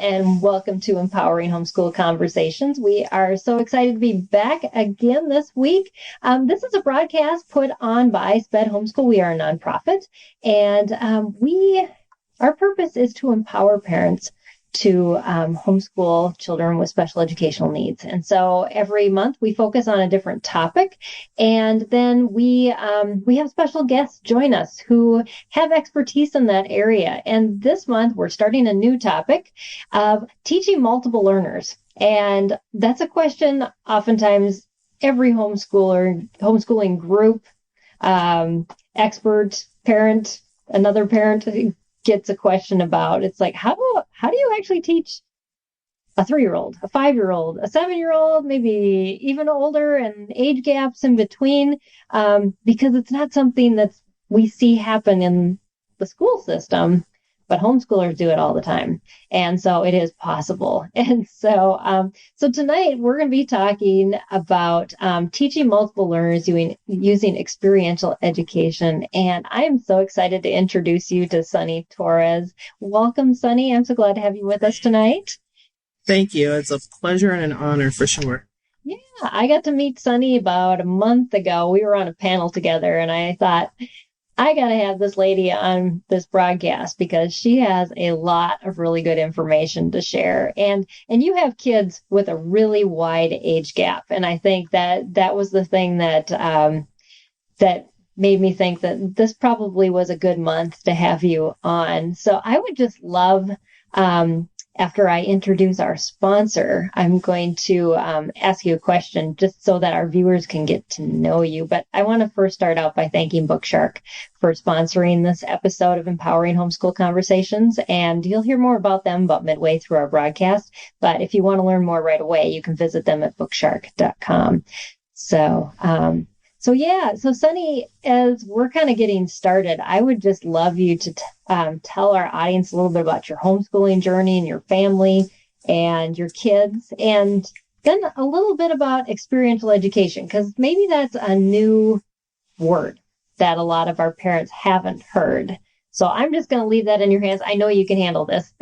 and welcome to Empowering Homeschool Conversations. We are so excited to be back again this week. This is a broadcast put on by SPED Homeschool. We are a nonprofit, and our purpose is to empower parents to homeschool children with special educational needs. And so every month we focus on a different topic, and then we have special guests join us who have expertise in that area. And this month we're starting a new topic of teaching multiple learners. And that's a question oftentimes every homeschooling group, expert, parent, another parent gets a question about. It's like, how do you actually teach a 3-year-old, a 5-year-old, a 7-year-old, maybe even older, and age gaps in between, because it's not something that we see happen in the school system, but homeschoolers do it all the time. And so it is possible. And so tonight we're going to be talking about teaching multiple learners using experiential education. And I'm so excited to introduce you to Suni Torres. Welcome, Suni. I'm so glad to have you with us tonight. Thank you. It's a pleasure and an honor for sure. Yeah, I got to meet Suni about a month ago. We were on a panel together, and I thought, I got to have this lady on this broadcast because she has a lot of really good information to share. And you have kids with a really wide age gap. And I think that was the thing that made me think that this probably was a good month to have you on. So I would just love, after I introduce our sponsor, I'm going to ask you a question just so that our viewers can get to know you. But I want to first start out by thanking Bookshark for sponsoring this episode of Empowering Homeschool Conversations. And you'll hear more about them about midway through our broadcast. But if you want to learn more right away, you can visit them at bookshark.com. So Suni, as we're kind of getting started, I would just love you to tell our audience a little bit about your homeschooling journey and your family and your kids, and then a little bit about experiential education, because maybe that's a new word that a lot of our parents haven't heard. So I'm just going to leave that in your hands. I know you can handle this.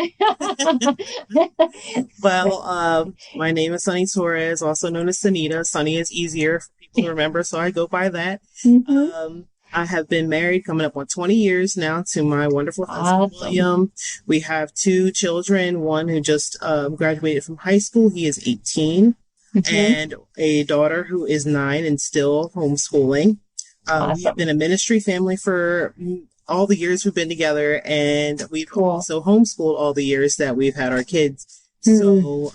Well, my name is Suni Torres, also known as Sunita. Suni is easier for people to remember, so I go by that. Mm-hmm. I have been married coming up on 20 years now to my wonderful husband, William. We have 2 children, one who just graduated from high school. He is 18, and a daughter who is 9 and still homeschooling. We have been a ministry family for all the years we've been together, and we've also homeschooled all the years that we've had our kids. So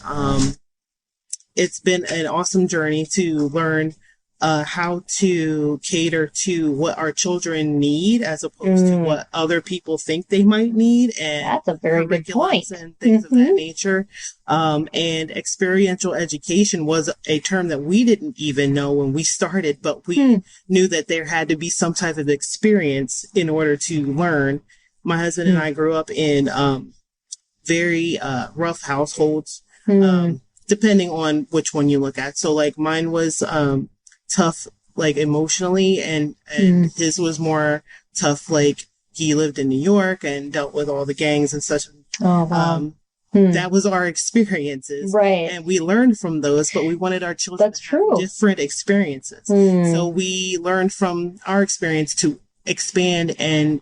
it's been an awesome journey to learn how to cater to what our children need as opposed to what other people think they might need. And that's a very good point. And things of that nature. And experiential education was a term that we didn't even know when we started, but we knew that there had to be some type of experience in order to learn. My husband and I grew up in very rough households, depending on which one you look at. So like mine was tough, like emotionally, and his was more tough, like he lived in New York and dealt with all the gangs and such. That was our experiences, right? And we learned from those, but we wanted our children to have different experiences. So we learned from our experience to expand and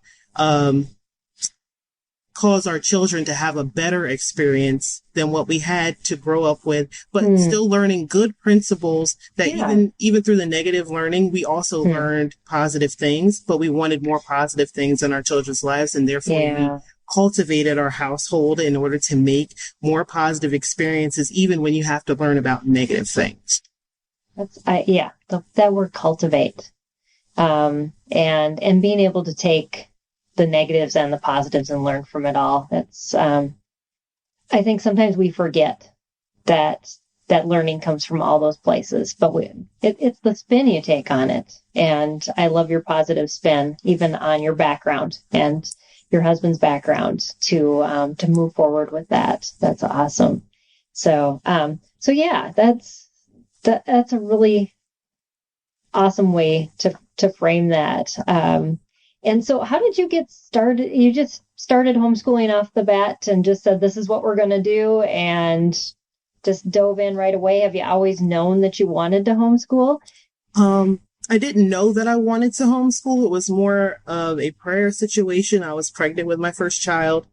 cause our children to have a better experience than what we had to grow up with, but still learning good principles that even through the negative learning, we also learned positive things, but we wanted more positive things in our children's lives. And therefore we cultivated our household in order to make more positive experiences, even when you have to learn about negative things. That word cultivate, and being able to take the negatives and the positives and learn from it all. That's, I think sometimes we forget that learning comes from all those places, but it's the spin you take on it. And I love your positive spin, even on your background and your husband's background to move forward with that. That's awesome. So that's a really awesome way to frame that. And so how did you get started? You just started homeschooling off the bat and just said, this is what we're going to do, and just dove in right away. Have you always known that you wanted to homeschool? I didn't know that I wanted to homeschool. It was more of a prayer situation. I was pregnant with my first child,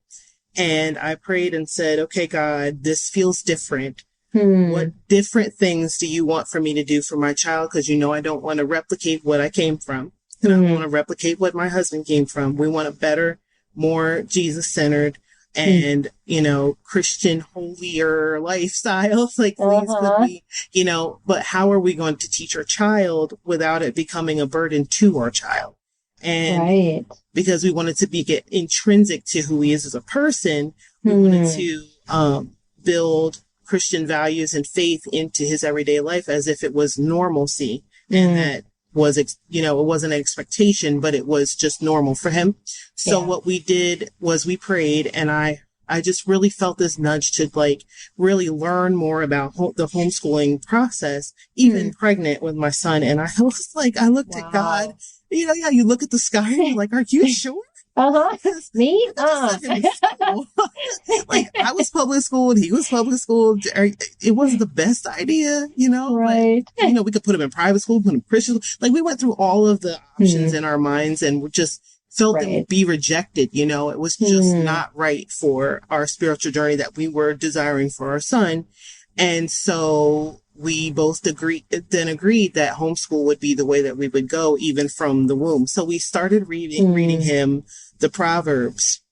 and I prayed and said, okay, God, this feels different. What different things do you want for me to do for my child? Because I don't want to replicate what I came from. And I want to replicate what my husband came from. We want a better, more Jesus-centered and, Christian, holier lifestyle. Like, please could be, but how are we going to teach our child without it becoming a burden to our child? And because we wanted to get intrinsic to who he is as a person, we wanted to build Christian values and faith into his everyday life as if it was normalcy. And that was, it wasn't an expectation, but it was just normal for him. So what we did was we prayed, and I just really felt this nudge to really learn more about the homeschooling process, even pregnant with my son. And I was I looked at God, you look at the sky and you're like, are you sure? Me? I was public school and he was public school. It wasn't the best idea, Right. We could put him in private school, put him in Christian school. We went through all of the options in our minds, and we just felt it would be rejected. It was just not right for our spiritual journey that we were desiring for our son. And so we both agreed that homeschool would be the way that we would go, even from the womb. So we started reading him the Proverbs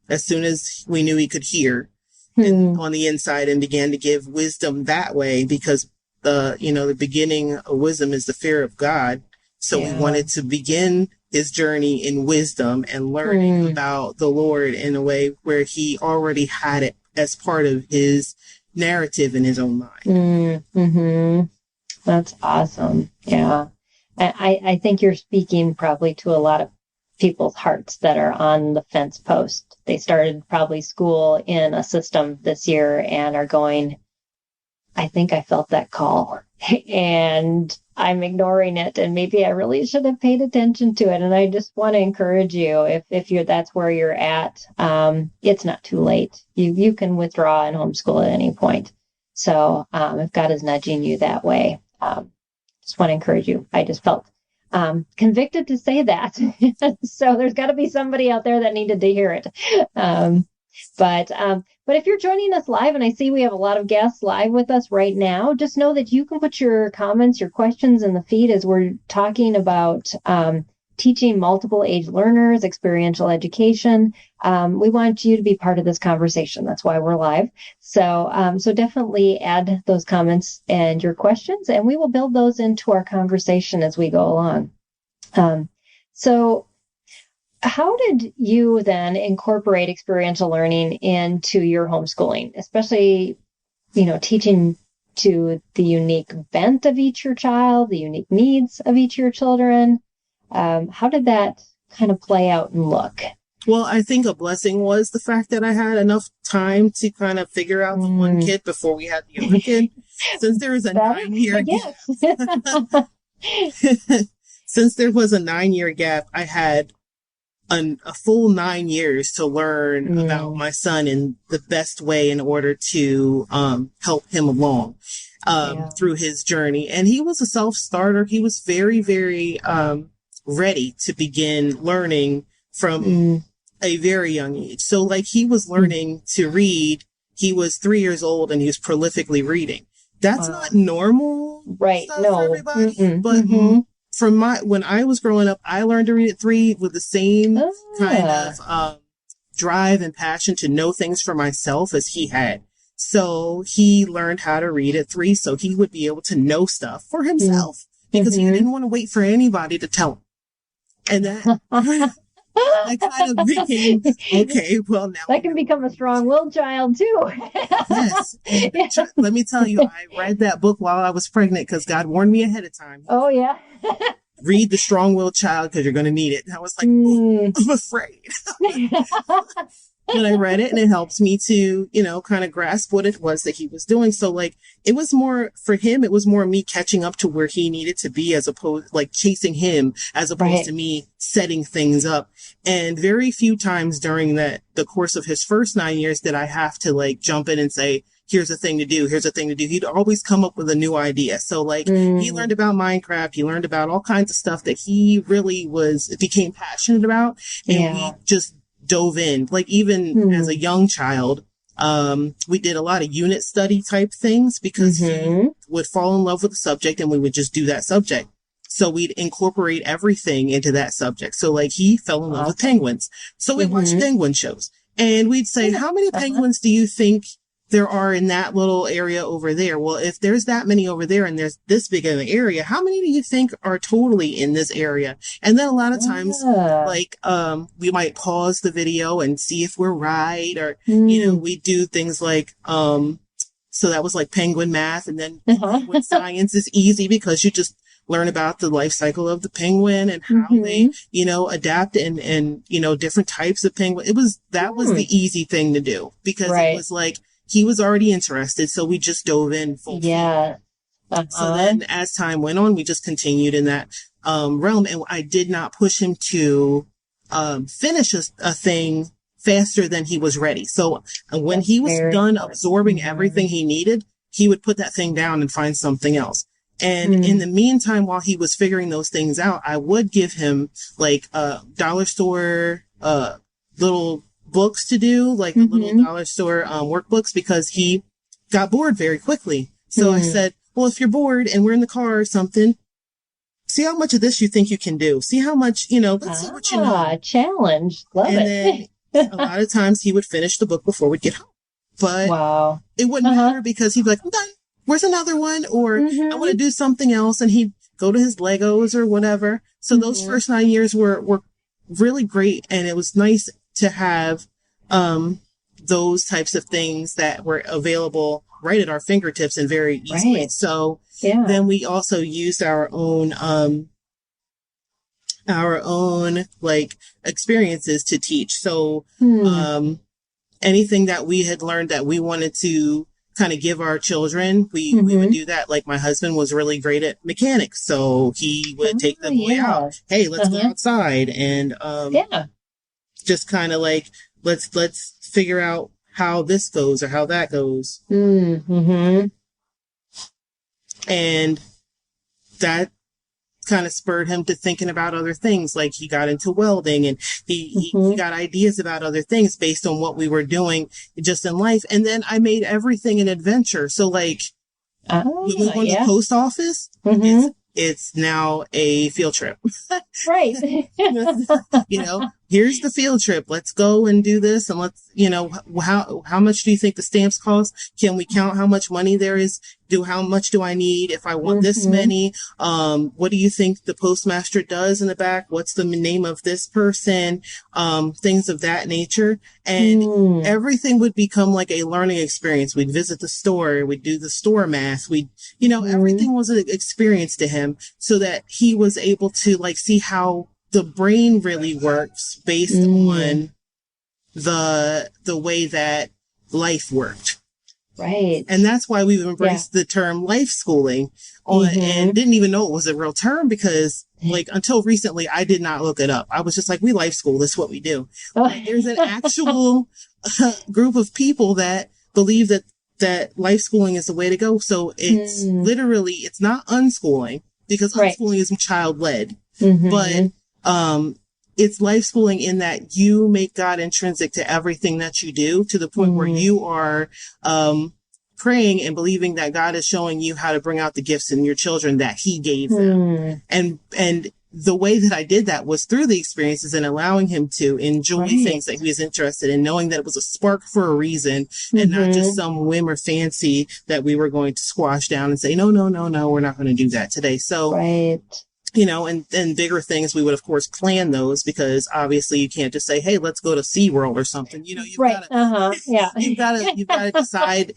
as soon as we knew he could hear and on the inside, and began to give wisdom that way, because the beginning of wisdom is the fear of God. So we wanted to begin his journey in wisdom and learning about the Lord in a way where he already had it as part of his narrative in his own mind. That's awesome. Yeah. I think you're speaking probably to a lot of people's hearts that are on the fence post. They started probably school in a system this year and are going, I think I felt that call and I'm ignoring it, and maybe I really should have paid attention to it. And I just want to encourage you, if that's where you're at, it's not too late. You can withdraw and homeschool at any point. So if God is nudging you that way, just want to encourage you. I just felt convicted to say that. So there's got to be somebody out there that needed to hear it. But if you're joining us live, and I see we have a lot of guests live with us right now, just know that you can put your comments, your questions in the feed as we're talking about teaching multiple age learners, experiential education. We want you to be part of this conversation. That's why we're live. So definitely add those comments and your questions, and we will build those into our conversation as we go along. So how did you then incorporate experiential learning into your homeschooling, especially, teaching to the unique bent of each your child, the unique needs of each of your children? How did that kind of play out and look? Well, I think a blessing was the fact that I had enough time to kind of figure out the one kid before we had the other kid. Since there was a 9-year gap, since there was a 9-year gap, I had a full 9 years to learn about my son in the best way in order to help him along through his journey. And he was a self-starter. He was very, very ready to begin learning from a very young age. So he was learning to read. He was 3 years old and he was prolifically reading. That's not normal, right? Stuff for everybody, but from when I was growing up, I learned to read at 3 with the same kind of drive and passion to know things for myself as he had. So he learned how to read at 3 so he would be able to know stuff for himself because he didn't want to wait for anybody to tell him. And that I kind of became, okay, well, now that can become a strong-willed child too. Yes. Let me tell you, I read that book while I was pregnant because God warned me ahead of time. Oh, yeah. Read The Strong-Willed Child because you're going to need it. And I was like, I'm afraid. when I read it, and it helped me to, kind of grasp what it was that he was doing. So like, it was more for him, it was more me catching up to where he needed to be, as opposed, like chasing him, as opposed to me setting things up. And very few times during the course of his first 9 years did I have to like jump in and say, here's a thing to do. Here's a thing to do. He'd always come up with a new idea. So like he learned about Minecraft. He learned about all kinds of stuff that he really became passionate about. And we just dove in. Like even as a young child, we did a lot of unit study type things because he would fall in love with the subject and we would just do that subject. So we'd incorporate everything into that subject. So like he fell in love with penguins. So we watched penguin shows and we'd say, how many penguins do you think there are in that little area over there? Well, if there's that many over there and there's this big of an area, how many do you think are totally in this area? And then a lot of times, like, we might pause the video and see if we're right, or, we do things like, so that was like penguin math. And then penguin science is easy because you just learn about the life cycle of the penguin and how they, adapt and, different types of penguin. That was the easy thing to do because it was like, he was already interested, so we just dove in full. Yeah. So then as time went on, we just continued in that realm, and I did not push him to finish a thing faster than he was ready. So when he was done absorbing everything he needed, he would put that thing down and find something else. And in the meantime, while he was figuring those things out, I would give him like dollar store little books to do, like the little dollar store workbooks, because he got bored very quickly. So I said, well, if you're bored and we're in the car or something, see how much of this you think you can do. See how much, let's see what you know. Challenge. Love it. And then a lot of times he would finish the book before we'd get home. But it wouldn't matter because he'd be like, I'm done. Where's another one? Or I want to do something else. And he'd go to his Legos or whatever. So those first 9 years were really great. And it was nice to have those types of things that were available right at our fingertips and very easily. Right. So then we also used our own like experiences to teach. So anything that we had learned that we wanted to kind of give our children, we would do that. Like my husband was really great at mechanics, so he would take the boy out. Hey, let's go outside and just kind of like let's figure out how this goes or how that goes. And that kind of spurred him to thinking about other things. Like he got into welding and he got ideas about other things based on what we were doing just in life. And then I made everything an adventure. So like when we went to the post office, it's now a field trip. Right. Here's the field trip. Let's go and do this. And let's, how much do you think the stamps cost? Can we count how much money there is? How much do I need if I want this many? What do you think the postmaster does in the back? What's the name of this person? Things of that nature. And everything would become like a learning experience. We'd visit the store. We'd do the store math. Everything was an experience to him so that he was able to like see how the brain really works based on the way that life worked. Right. And that's why we've embraced the term life schooling and didn't even know it was a real term because like until recently, I did not look it up. I was just like, we life school. That's what we do. There's an actual group of people that believe that life schooling is the way to go. So it's literally, it's not unschooling because unschooling is child led, but it's life schooling in that you make God intrinsic to everything that you do to the point where you are, praying and believing that God is showing you how to bring out the gifts in your children that he gave them. And the way that I did that was through the experiences and allowing him to enjoy things that he was interested in, knowing that it was a spark for a reason and not just some whim or fancy that we were going to squash down and say, no, we're not going to do that today. So, and bigger things, we would of course plan those because obviously you can't just say, hey, let's go to SeaWorld or something. You've got to decide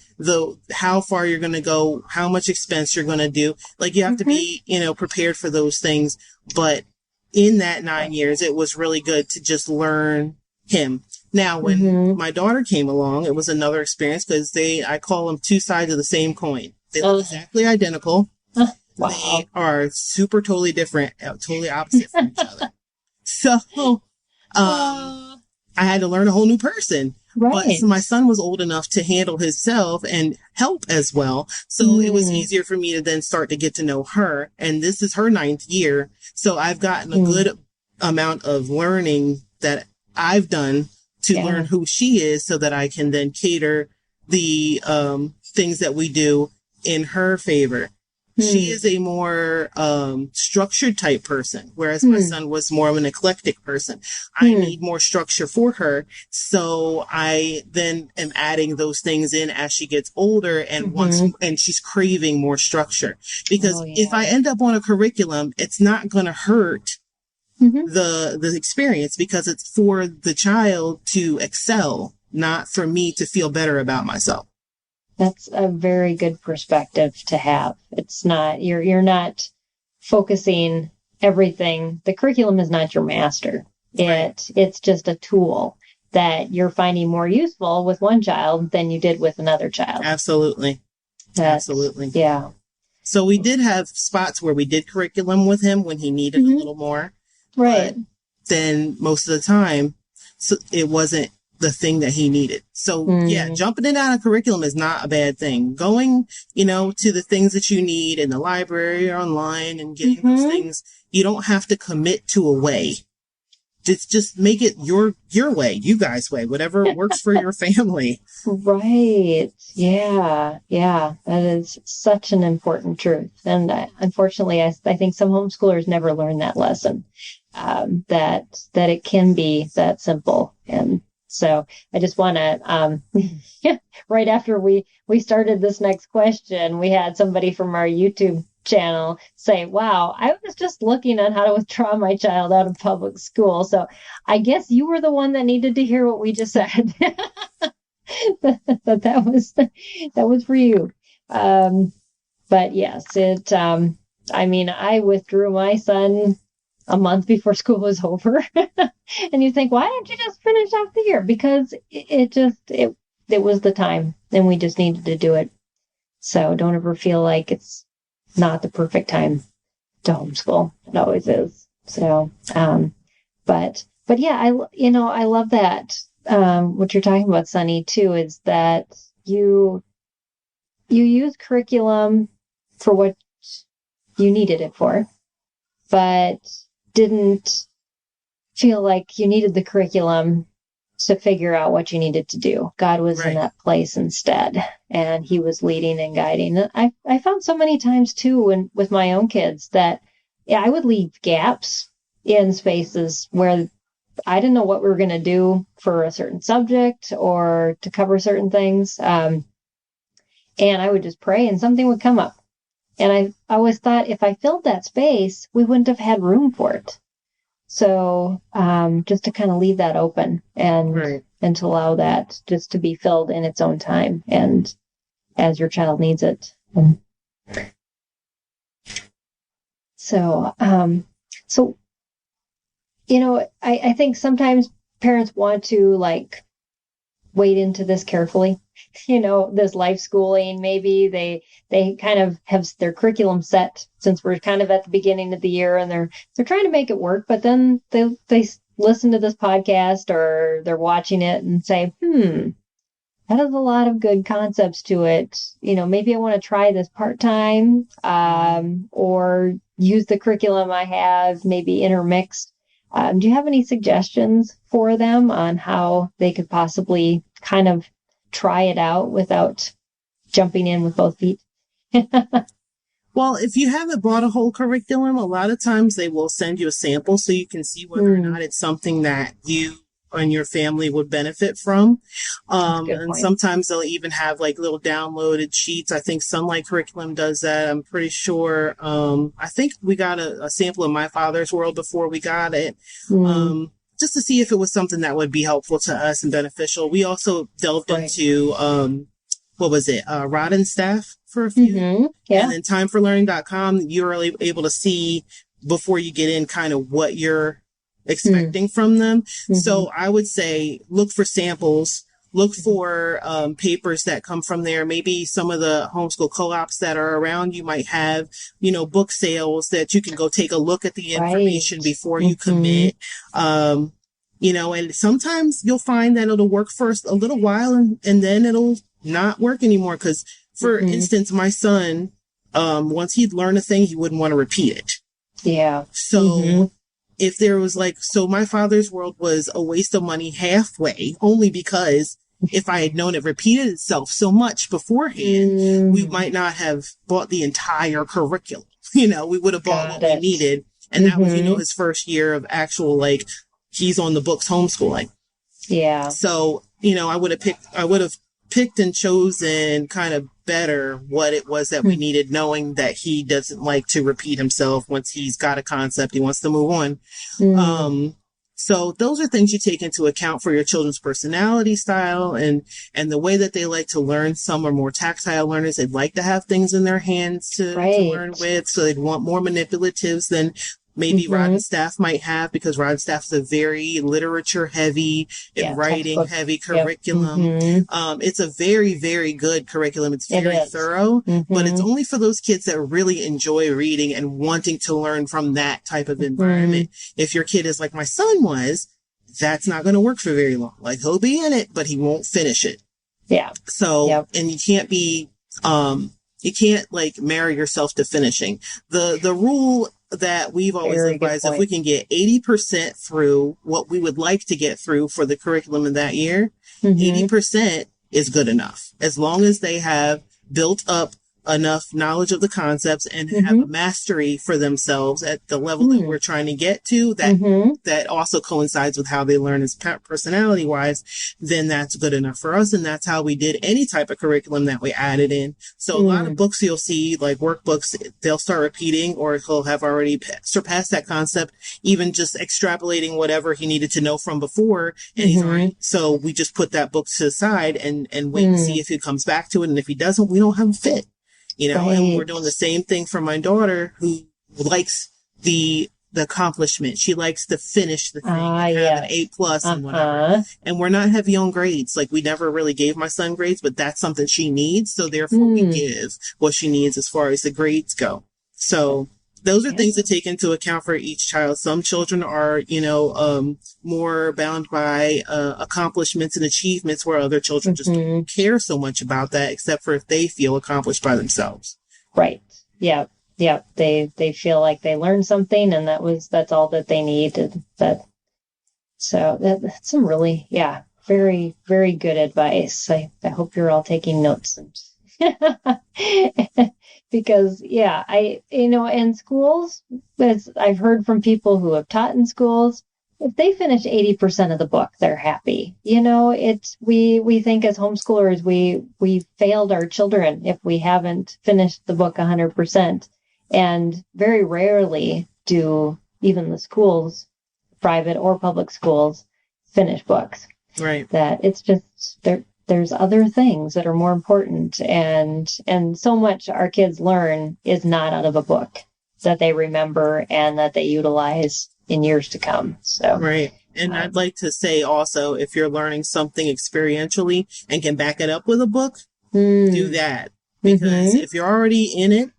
how far you're going to go, how much expense you're going to do. Like you have to be, prepared for those things. But in that 9 years, it was really good to just learn him. Now, when my daughter came along, it was another experience because I call them two sides of the same coin. They look exactly identical. Wow. They are super totally different, totally opposite from each other. So, I had to learn a whole new person. Right. But so my son was old enough to handle himself and help as well. So it was easier for me to then start to get to know her. And this is her 9th year. So I've gotten a good amount of learning that I've done to learn who she is so that I can then cater the things that we do in her favor. She is a more structured type person, whereas my son was more of an eclectic person. I need more structure for her. So I then am adding those things in as she gets older and and she's craving more structure. Because if I end up on a curriculum, it's not going to hurt the experience because it's for the child to excel, not for me to feel better about myself. That's a very good perspective to have. It's not, you're not focusing everything. The curriculum is not your master. It's just a tool that you're finding more useful with one child than you did with another child. Absolutely. Absolutely. Yeah. So we did have spots where we did curriculum with him when he needed a little more. Right. But then most of the time, it wasn't the thing that he needed. So jumping in and out of curriculum is not a bad thing. Going, to the things that you need in the library or online and getting those things, you don't have to commit to a way. Just make it your way, you guys' way, whatever works for your family. Right. Yeah. Yeah. That is such an important truth. And unfortunately, I think some homeschoolers never learn that lesson, that it can be that simple. And so I just want to, right after we started this next question, we had somebody from our YouTube channel say, wow, I was just looking at how to withdraw my child out of public school. So I guess you were the one that needed to hear what we just said. that was for you. But yes, I withdrew my son a month before school was over. And you think, why didn't you just finish off the year? Because it was the time and we just needed to do it. So don't ever feel like it's not the perfect time to homeschool. It always is. So, but yeah, I love that. What you're talking about, Suni, too, is that you use curriculum for what you needed it for, but didn't feel like you needed the curriculum to figure out what you needed to do. God was in that place instead, and he was leading and guiding. I found so many times too with my own kids that I would leave gaps in spaces where I didn't know what we were going to do for a certain subject or to cover certain things. And I would just pray and something would come up. And I always thought if I filled that space, we wouldn't have had room for it. So just to kind of leave that open and to allow that just to be filled in its own time and as your child needs it. So, I think sometimes parents want to wade into this carefully. This life schooling, maybe they kind of have their curriculum set since we're kind of at the beginning of the year and they're trying to make it work, but then they listen to this podcast or they're watching it and say, that has a lot of good concepts to it. Maybe I want to try this part-time, or use the curriculum I have, maybe intermixed. Do you have any suggestions for them on how they could possibly kind of try it out without jumping in with both feet? Well, if you haven't bought a whole curriculum, a lot of times they will send you a sample so you can see whether or not it's something that you and your family would benefit from. And sometimes they'll even have little downloaded sheets. I think Sunlight Curriculum does that. I'm pretty sure. I think we got a sample of My Father's World before we got it. Just to see if it was something that would be helpful to us and beneficial. We also delved into, Rod and Staff for a few. And then timeforlearning.com, you're able to see before you get in kind of what your expecting from them. So I would say look for samples, look for papers that come from there. Maybe some of the homeschool co-ops that are around you might have, book sales that you can go take a look at the information before you commit. And sometimes you'll find that it'll work for a little while and then it'll not work anymore. Because, for instance, my son, once he'd learned a thing, he wouldn't want to repeat it. Yeah. So if there was my father's world was a waste of money halfway, only because if I had known it repeated itself so much beforehand, we might not have bought the entire curriculum. We would have bought what we needed. And that was, his first year of actual, he's on the books homeschooling. Yeah. So, I would have picked and chosen kind of better what it was that we needed, knowing that he doesn't like to repeat himself. Once he's got a concept, he wants to move on. So those are things you take into account for your children's personality style and the way that they like to learn. Some are more tactile learners. They'd like to have things in their hands to learn with. So they'd want more manipulatives than maybe Rod and Staff might have, because Rod and Staff is a very literature heavy and writing heavy curriculum. It's a very, very good curriculum. It's very thorough, but it's only for those kids that really enjoy reading and wanting to learn from that type of environment. If your kid is like my son was, that's not going to work for very long. He'll be in it, but he won't finish it. Yeah. So, and you can't be, you can't marry yourself to finishing. The rule that we've always advised, if we can get 80% through what we would like to get through for the curriculum in that year, 80% is good enough. As long as they have built up enough knowledge of the concepts and have a mastery for themselves at the level that we're trying to get to, that also coincides with how they learn as personality wise, then that's good enough for us. And that's how we did any type of curriculum that we added in. So a lot of books you'll see, workbooks, they'll start repeating, or he'll have already surpassed that concept, even just extrapolating whatever he needed to know from before. And he's already, so we just put that book to the side and wait and see if he comes back to it. And if he doesn't, we don't have a fit. And we're doing the same thing for my daughter, who likes the accomplishment. She likes to finish the thing and have an A+ and whatever. And we're not heavy on grades. We never really gave my son grades, but that's something she needs. So therefore we give what she needs as far as the grades go. So those are things to take into account for each child. Some children are, more bound by accomplishments and achievements, where other children just don't care so much about that, except for if they feel accomplished by themselves. Right. Yeah. Yeah. They feel like they learned something, and that's all that they need. That's some really, very, very good advice. I hope you're all taking notes. Because, in schools, as I've heard from people who have taught in schools, if they finish 80% of the book, they're happy. We think as homeschoolers, we failed our children if we haven't finished the book 100%. And very rarely do even the schools, private or public schools, finish books. Right. That it's just, there's other things that are more important, and so much our kids learn is not out of a book that they remember and that they utilize in years to come. So right. And I'd like to say also, if you're learning something experientially and can back it up with a book, do that. Because if you're already in it,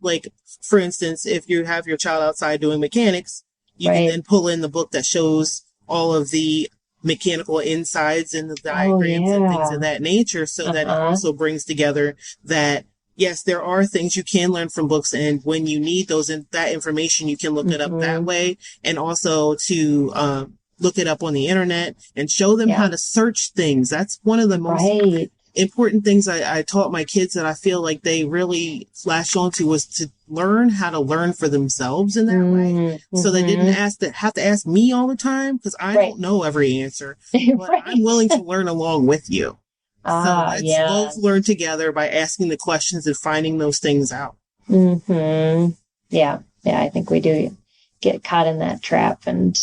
for instance, if you have your child outside doing mechanics, you can then pull in the book that shows all of the mechanical insides and the diagrams and things of that nature, so that it also brings together that, yes, there are things you can learn from books, and when you need that information, you can look it up that way, and also to look it up on the internet and show them how to search things. That's one of the most important things I taught my kids that I feel like they really flashed onto, was to learn how to learn for themselves in that way. So they didn't have to ask me all the time, because I don't know every answer, but I'm willing to learn along with you. So let's both learn together by asking the questions and finding those things out. Yeah. Yeah. I think we do get caught in that trap. And,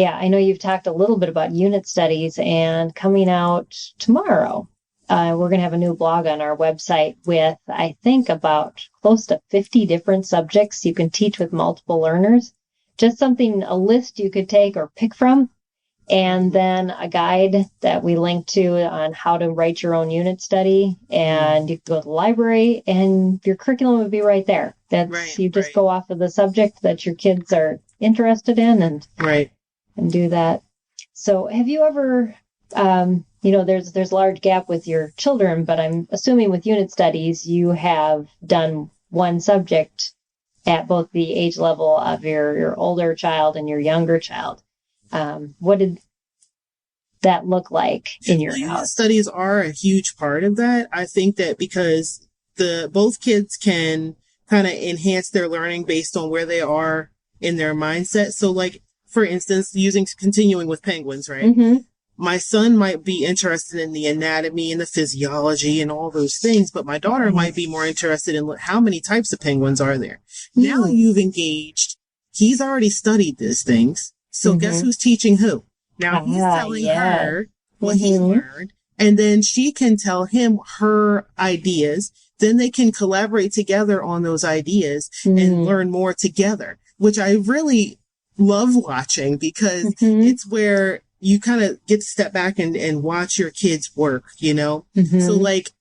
I know you've talked a little bit about unit studies, and coming out tomorrow, we're going to have a new blog on our website with, I think, about close to 50 different subjects you can teach with multiple learners. just something, a list you could take or pick from, and then a guide that we link to on how to write your own unit study. And you could go to the library and your curriculum would be right there. You just go off of the subject that your kids are interested in and do that. So have you ever, there's a large gap with your children, but I'm assuming with unit studies, you have done one subject at both the age level of your older child and your younger child. What did that look like in your house? Studies are a huge part of that. I think that because both kids can kind of enhance their learning based on where they are in their mindset. So like, for instance, continuing with penguins, right? Mm-hmm. My son might be interested in the anatomy and the physiology and all those things, but my daughter might be more interested in how many types of penguins are there. Now you've engaged, he's already studied these things. So guess who's teaching who? Now he's telling her what he learned, and then she can tell him her ideas. Then they can collaborate together on those ideas and learn more together, which I really love watching because it's where you kind of get to step back and watch your kids work, So like,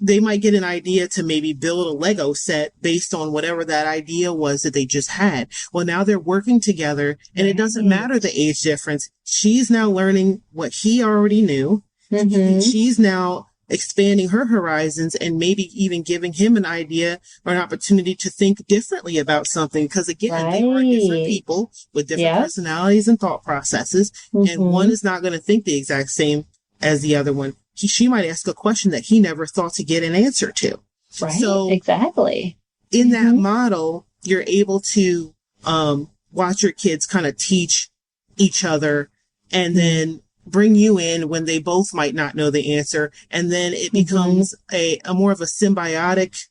they might get an idea to maybe build a Lego set based on whatever that idea was that they just had. Well, now they're working together and it doesn't matter the age difference. She's now learning what he already knew. She's now expanding her horizons and maybe even giving him an idea or an opportunity to think differently about something. Because again, they are different people with different personalities and thought processes. And one is not going to think the exact same as the other one. She might ask a question that he never thought to get an answer to. Right. So exactly. In that model, you're able to watch your kids kind of teach each other and then bring you in when they both might not know the answer. And then it becomes a more of a symbiotic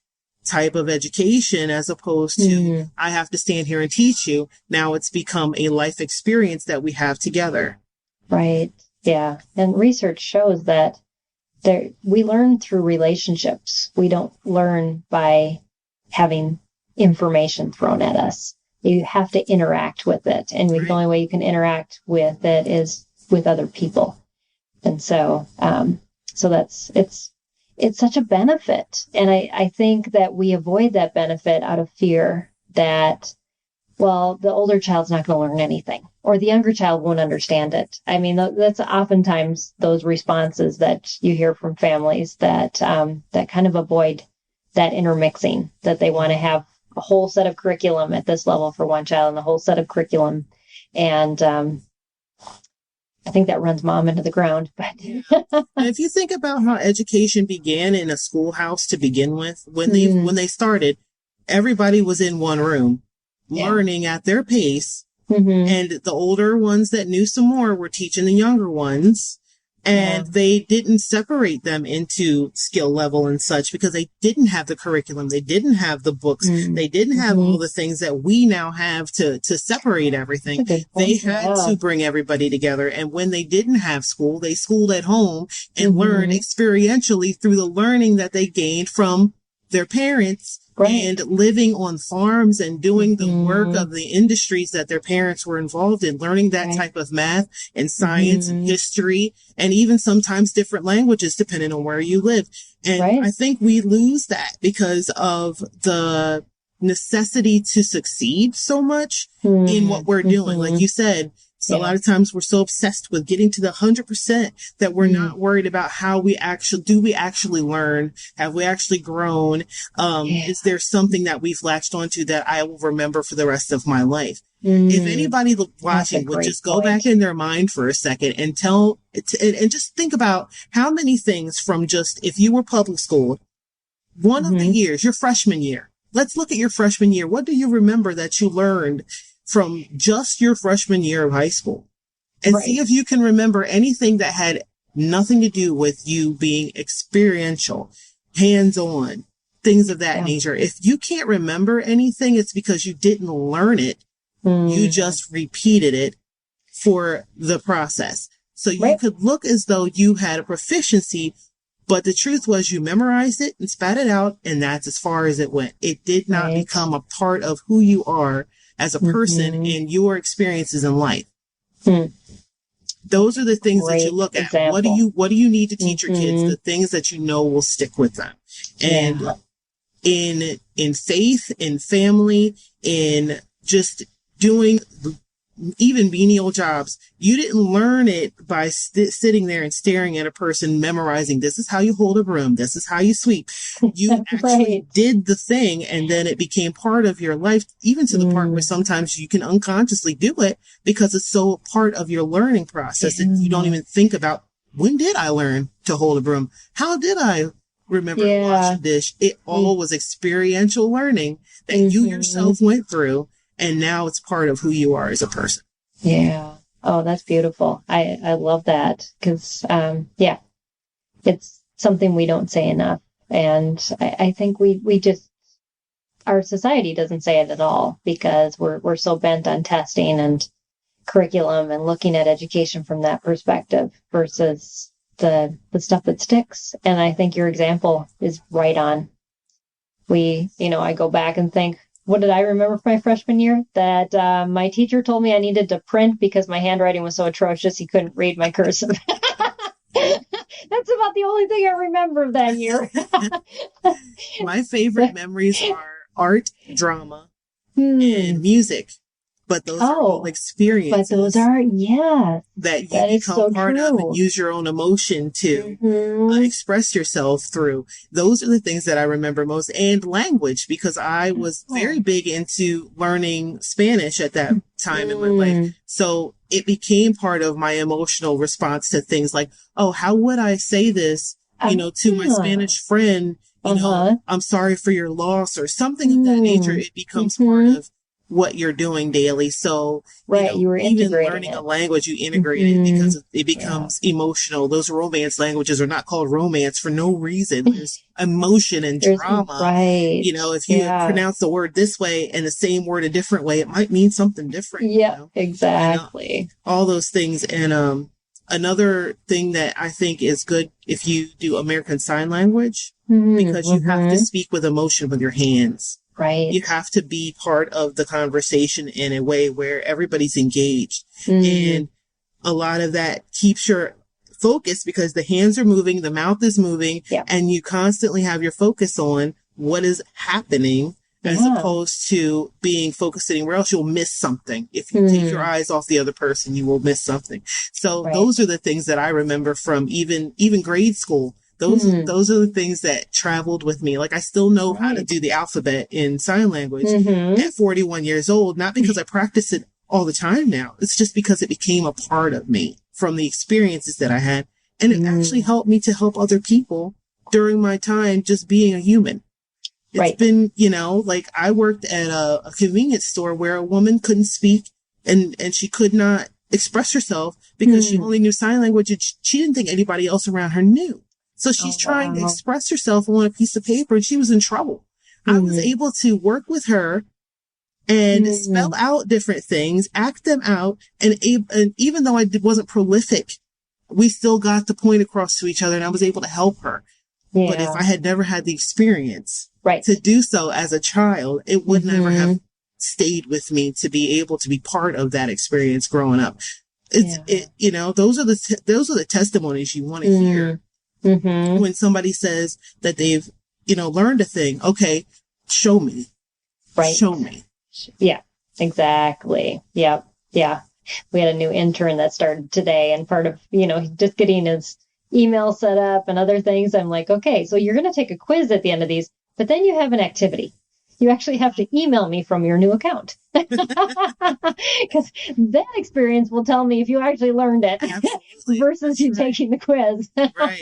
type of education as opposed to I have to stand here and teach you. Now it's become a life experience that we have together. Right. Yeah. And research shows that we learn through relationships. We don't learn by having information thrown at us. You have to interact with it. And the only way you can interact with it is with other people. And so, it's such a benefit. And I think that we avoid that benefit out of fear that, well, the older child's not going to learn anything, or the younger child won't understand it. I mean, that's oftentimes those responses that you hear from families that kind of avoid that intermixing, that they want to have a whole set of curriculum at this level for one child and a whole set of curriculum. And I think that runs mom into the ground. But and if you think about how education began in a schoolhouse to begin with, when they started, everybody was in one room learning at their pace. And the older ones that knew some more were teaching the younger ones. And they didn't separate them into skill level and such because they didn't have the curriculum. They didn't have the books. They didn't have all the things that we now have to separate everything. They had to bring everybody together. And when they didn't have school, they schooled at home and learned experientially through the learning that they gained from their parents and living on farms and doing the work of the industries that their parents were involved in, learning that type of math and science and history and even sometimes different languages depending on where you live. And I think we lose that because of the necessity to succeed so much in what we're doing. Like you said, so a lot of times we're so obsessed with getting to the 100% that we're not worried about how we actually learn? Have we actually grown? Is there something that we've latched onto that I will remember for the rest of my life? If anybody watching would just go back in their mind for a second and and just think about how many things from just, if you were public school, one of the years, your freshman year, let's look at your freshman year. What do you remember that you learned from just your freshman year of high school? And see if you can remember anything that had nothing to do with you being experiential, hands-on, things of that nature. If you can't remember anything, it's because you didn't learn it. You just repeated it for the process. So you could look as though you had a proficiency, but the truth was you memorized it and spat it out, and that's as far as it went. It did not become a part of who you are as a person and your experiences in life. Those are the things that you look at. Example. What do you need to teach your kids? The things that you know will stick with them. And in faith, in family, in just doing even menial jobs, you didn't learn it by sitting there and staring at a person memorizing, this is how you hold a broom, this is how you sweep. You actually did the thing, and then it became part of your life, even to the part where sometimes you can unconsciously do it because it's so a part of your learning process that you don't even think about, when did I learn to hold a broom? How did I remember to wash a dish? It all was experiential learning that you yourself went through. And now it's part of who you are as a person. Yeah. Oh, that's beautiful. I love that because, it's something we don't say enough. And I think we just, our society doesn't say it at all because we're so bent on testing and curriculum and looking at education from that perspective versus the stuff that sticks. And I think your example is right on. I go back and think, what did I remember from my freshman year? That my teacher told me I needed to print because my handwriting was so atrocious he couldn't read my cursive. That's about the only thing I remember of that year. My favorite memories are art, drama, and music. But those are all experiences. But those are, that you become part of and use your own emotion to express yourself through. Those are the things that I remember most. And language, because I was very big into learning Spanish at that time in my life. So it became part of my emotional response to things like, oh, how would I say this, to my Spanish friend, I'm sorry for your loss or something of that nature. It becomes part of what you're doing daily. So, you were even learning a language, you integrate it because it becomes emotional. Those romance languages are not called romance for no reason. There's emotion and drama. If you pronounce the word this way and the same word a different way, it might mean something different. Exactly. All those things. And, another thing that I think is good if you do American Sign Language, because you have to speak with emotion with your hands. Right. You have to be part of the conversation in a way where everybody's engaged. And a lot of that keeps your focus because the hands are moving, the mouth is moving, and you constantly have your focus on what is happening as opposed to being focused anywhere else. You'll miss something. If you take your eyes off the other person, you will miss something. So those are the things that I remember from even grade school. Those are the things that traveled with me. Like I still know how to do the alphabet in sign language at 41 years old, not because I practice it all the time now. It's just because it became a part of me from the experiences that I had. And it actually helped me to help other people during my time just being a human. It's been, like I worked at a convenience store where a woman couldn't speak and she could not express herself because she only knew sign language and she didn't think anybody else around her knew. So she's trying to express herself on a piece of paper and she was in trouble. I was able to work with her and spell out different things, act them out. And even though I wasn't prolific, we still got the point across to each other and I was able to help her. But if I had never had the experience to do so as a child, it would never have stayed with me to be able to be part of that experience growing up. Those are the testimonies you want to hear. When somebody says that they've, learned a thing, okay, show me. Show me. Yeah, exactly. Yeah. We had a new intern that started today and part of, just getting his email set up and other things. I'm like, okay, so you're going to take a quiz at the end of these, but then you have an activity. You actually have to email me from your new account because that experience will tell me if you actually learned it versus you taking the quiz. Right.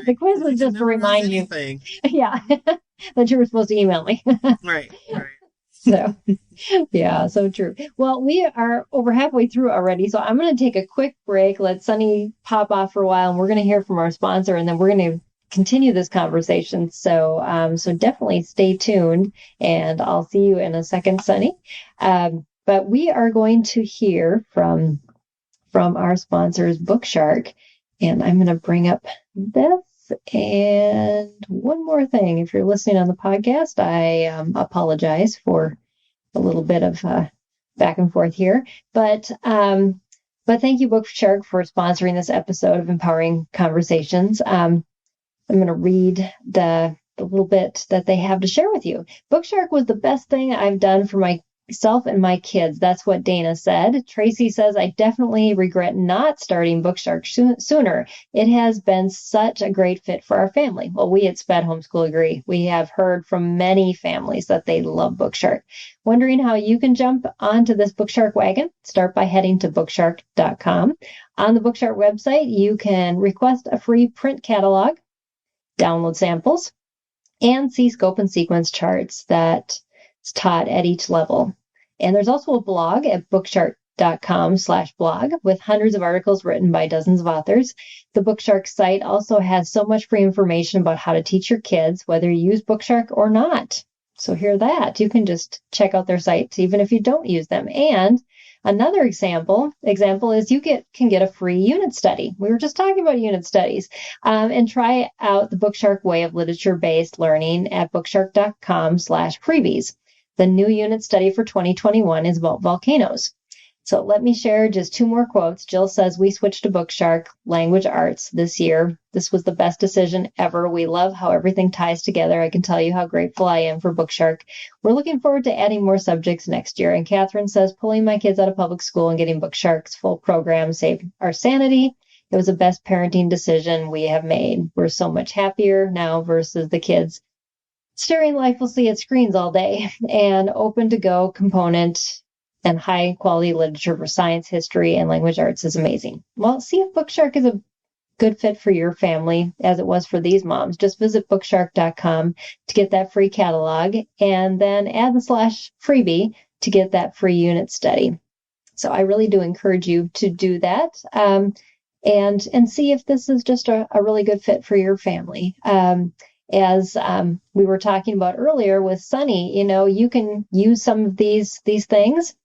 The quiz was just to remind you. That you were supposed to email me. Right. So, so true. Well, we are over halfway through already, so I'm going to take a quick break. Let Suni pop off for a while, and we're going to hear from our sponsor, and then we're going to continue this conversation. So, so definitely stay tuned, and I'll see you in a second, Suni. But we are going to hear from our sponsors, Bookshark, and I'm going to bring up this. And one more thing, if you're listening on the podcast, I apologize for a little bit of back and forth here. But thank you, Bookshark, for sponsoring this episode of Empowering Conversations. I'm going to read the little bit that they have to share with you. Bookshark was the best thing I've done for myself and my kids. That's what Dana said. Tracy says, I definitely regret not starting Bookshark sooner. It has been such a great fit for our family. Well, we at Sped Homeschool agree. We have heard from many families that they love Bookshark. Wondering how you can jump onto this Bookshark wagon? Start by heading to bookshark.com. On the Bookshark website, you can request a free print catalog, download samples, and see scope and sequence charts that's taught at each level. And there's also a blog at bookshark.com/blog with hundreds of articles written by dozens of authors. The Bookshark site also has so much free information about how to teach your kids, whether you use Bookshark or not. So hear that. You can just check out their sites even if you don't use them. And another example is you can get a free unit study. We were just talking about unit studies, and try out the Bookshark way of literature-based learning at bookshark.com/freebies. The new unit study for 2021 is about volcanoes. So let me share just 2 more quotes. Jill says, we switched to Bookshark Language Arts this year. This was the best decision ever. We love how everything ties together. I can tell you how grateful I am for Bookshark. We're looking forward to adding more subjects next year. And Catherine says, pulling my kids out of public school and getting Bookshark's full program saved our sanity. It was the best parenting decision we have made. We're so much happier now versus the kids staring lifelessly at screens all day. And open to go component and high quality literature for science, history, and language arts is amazing. Well, see if Bookshark is a good fit for your family as it was for these moms. Just visit bookshark.com to get that free catalog and then add the /freebie to get that free unit study. So I really do encourage you to do that and see if this is just a really good fit for your family. As we were talking about earlier with Suni, you can use some of these things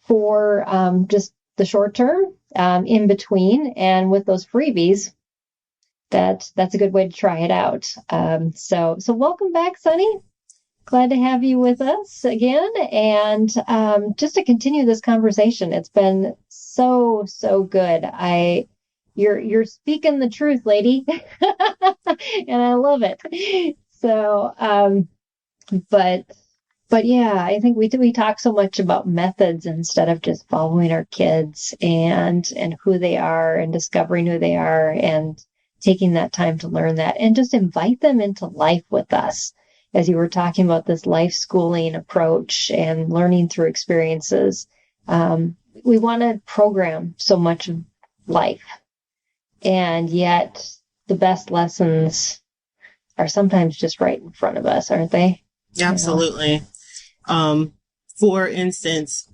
for just the short term in between, and with those freebies, that's a good way to try it out. So welcome back, Suni. Glad to have you with us again, and just to continue this conversation. It's been so good. You're speaking the truth, lady, and I love it. So, but yeah, I think we talk so much about methods instead of just following our kids and who they are and discovering who they are and taking that time to learn that and just invite them into life with us. As you were talking about this life schooling approach and learning through experiences, we want to program so much of life, and yet the best lessons are sometimes just right in front of us, aren't they? Absolutely. For instance,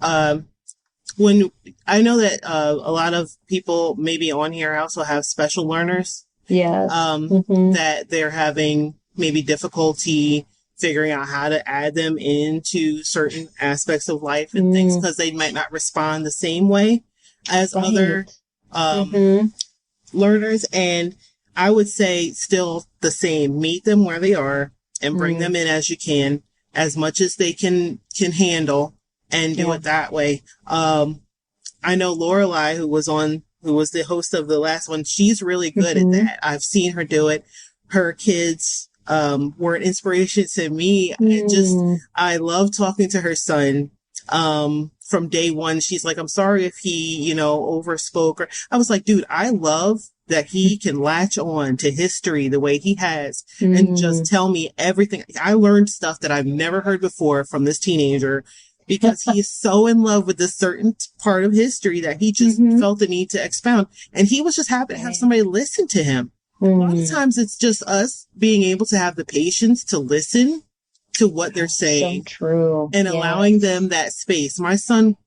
when I know that a lot of people maybe on here also have special learners, yes, that they're having maybe difficulty figuring out how to add them into certain aspects of life and things because they might not respond the same way as other learners. And I would say still the same, meet them where they are and bring them in as you can, as much as they can handle, and do it that way. I know Lorelei, who was the host of the last one, she's really good at that. I've seen her do it. Her kids were an inspiration to me. I love talking to her son. From day one, she's like, I'm sorry if he, overspoke. Or I was like, dude, I love that he can latch on to history the way he has and just tell me everything. I learned stuff that I've never heard before from this teenager because he is so in love with this certain part of history that he just felt the need to expound. And he was just happy to have somebody listen to him. A lot of times it's just us being able to have the patience to listen to what they're saying. So true. And allowing them that space. My son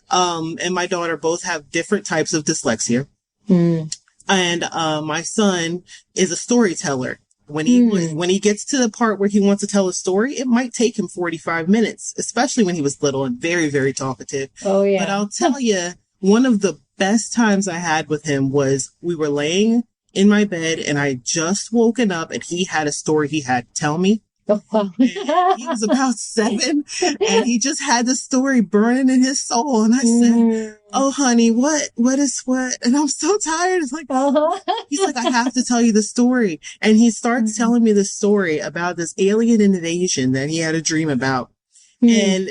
and my daughter both have different types of dyslexia. And my son is a storyteller. When he gets to the part where he wants to tell a story, it might take him 45 minutes, especially when he was little and very, very talkative. Oh, yeah. But I'll tell you, one of the best times I had with him was we were laying in my bed and I just woken up and he had a story he had to tell me. Oh, wow. And he was about 7 and he just had the story burning in his soul. And I said, oh, honey, what? And I'm so tired. It's like, he's like, I have to tell you the story. And he starts telling me the story about this alien invasion that he had a dream about. And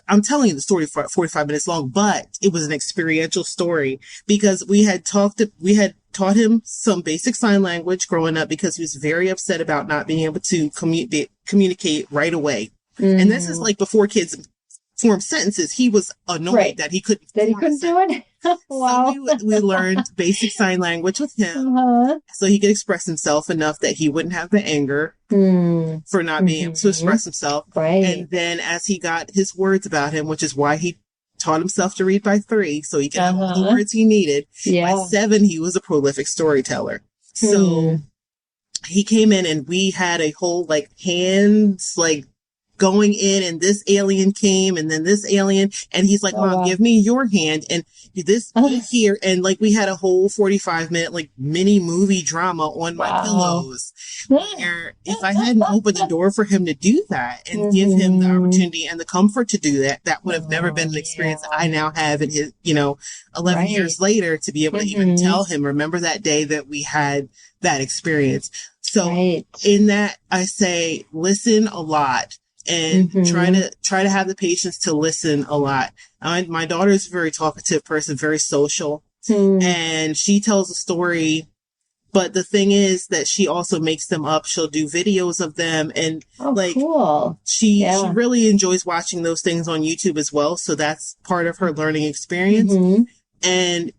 I'm telling you the story for 45 minutes long, but it was an experiential story because we had taught him some basic sign language growing up because he was very upset about not being able to communicate right away. And this is like before kids form sentences. He was annoyed that he couldn't do it. Wow. So we learned basic sign language with him so he could express himself enough that he wouldn't have the anger for not being able to express himself. Right. And then as he got his words about him, which is why he taught himself to read by 3 so he could have all the words he needed. By 7, he was a prolific storyteller. So he came in and we had a whole hands going in, and this alien came and then this alien, and he's like, Mom, give me your hand and this here. And we had a whole 45-minute mini movie drama on my pillows, where if I hadn't opened the door for him to do that and give him the opportunity and the comfort to do that, that would have never been an experience that I now have in his 11 years later, to be able to even tell him, remember that day that we had that experience. So in that, I say, listen a lot. And try to have the patience to listen a lot. My daughter is a very talkative person, very social, and she tells a story. But the thing is that she also makes them up. She'll do videos of them, and cool. She really enjoys watching those things on YouTube as well. So that's part of her learning experience. And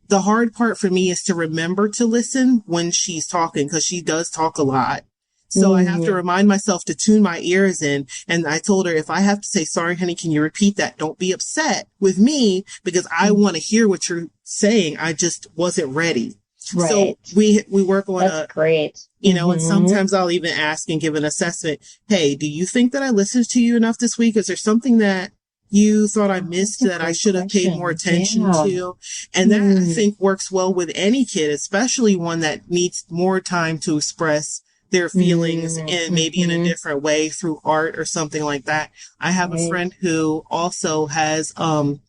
the hard part for me is to remember to listen when she's talking, because she does talk a lot. So I have to remind myself to tune my ears in. And I told her, if I have to say, sorry, honey, can you repeat that? Don't be upset with me because I want to hear what you're saying. I just wasn't ready. Right. So we work on That's great. And sometimes I'll even ask and give an assessment. Hey, do you think that I listened to you enough this week? Is there something that you thought I missed that I should have paid more attention to? And that I think works well with any kid, especially one that needs more time to express their feelings and maybe in a different way through art or something like that. I have a friend who also has 2